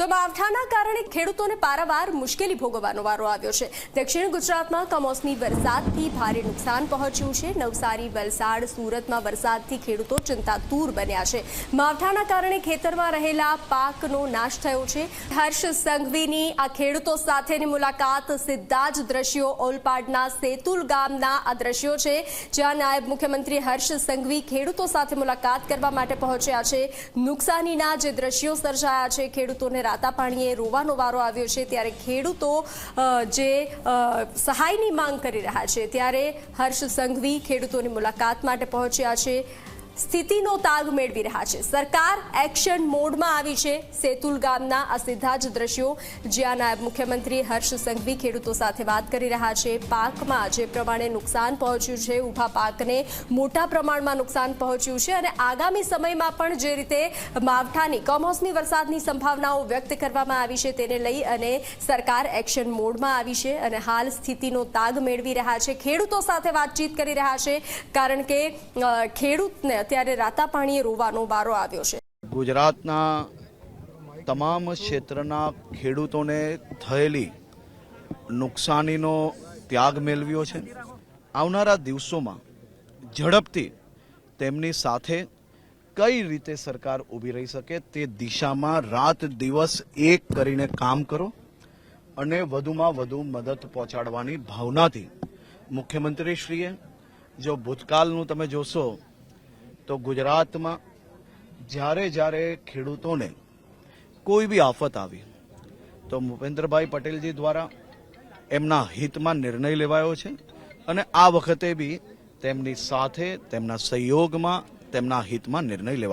તો માવઠાના કારણે ખેડૂતોને પારાવાર મુશ્કેલી ભોગવવાનો વારો આવ્યો છે। દક્ષિણ ગુજરાતમાં કમોસમી વરસાદથી ભારે નુકસાન પહોંચ્યું છે। નવસારી, વલસાડ, સુરતમાં વરસાદથી ખેડૂતો ચિંતાતુર બન્યા છે। માવઠાના કારણે ખેતરમાં રહેલા પાકનો નાશ થયો છે। હર્ષ સંઘવીની આ ખેડૂતો સાથેની મુલાકાત સીધા જ દ્રશ્યો ઓલપાડના સેતુલ ગામના આ દ્રશ્યો છે, જ્યાં નાયબ મુખ્યમંત્રી હર્ષ સંઘવી ખેડૂતો સાથે મુલાકાત કરવા માટે પહોંચ્યા છે। નુકસાનીના જે દ્રશ્યો સર્જાયા છે, ખેડૂતોને રાતા પાણીએ રોવાનો વારો આવ્યો છે। ત્યારે ખેડૂતો જે સહાયની માંગ કરી રહ્યા છે, ત્યારે હર્ષ સંઘવી ખેડૂતોની મુલાકાત માટે પહોંચ્યા છે। સ્થિતિનો તાગ મેળવી રહ્યા છે। સરકાર એક્શન મોડમાં આવી છે। સેતુલ ગામના આ સીધા જ દ્રશ્યો, જ્યાં નાયબ મુખ્યમંત્રી હર્ષ સંઘવી ખેડૂતો સાથે વાત કરી રહ્યા છે। પાકમાં જે પ્રમાણે નુકસાન પહોંચ્યું છે, ઊભા પાકને મોટા પ્રમાણમાં નુકસાન પહોંચ્યું છે, અને આગામી સમયમાં પણ જે રીતે માવઠાની કમોસમી વરસાદની સંભાવનાઓ વ્યક્ત કરવામાં આવી છે, તેને લઈ અને સરકાર એક્શન મોડમાં આવી છે અને હાલ સ્થિતિનો તાગ મેળવી રહ્યા છે। ખેડૂતો સાથે વાતચીત કરી રહ્યા છે, કારણ કે ખેડૂતને અત્યારે રાતા પાણીએ રોવાનો વારો આવ્યો છે। ગુજરાતના તમામ ક્ષેત્રના ખેડૂતોને થયેલી નુકસાનીનો ત્યાગ મેળવ્યો છે। આવનારા દિવસોમાં ઝડપથી તેમની સાથે કઈ રીતે સરકાર ઊભી રહી શકે તે દિશામાં રાત દિવસ એક કરીને કામ કરો અને વધુમાં વધુ મદદ પહોંચાડવાની ભાવનાથી મુખ્યમંત્રીશ્રીએ જો ભૂતકાળનું તમે જોશો તો ગુજરાતમાં જ્યારે ખેડૂતોને કોઈ બી આફત આવી તો ભૂપેન્દ્રભાઈ પટેલજી દ્વારા એમના હિતમાં નિર્ણય લેવાયો છે, અને આ વખતે બી તેમની સાથે તેમના સહયોગમાં તેમના હિતમાં નિર્ણય લેવાશે।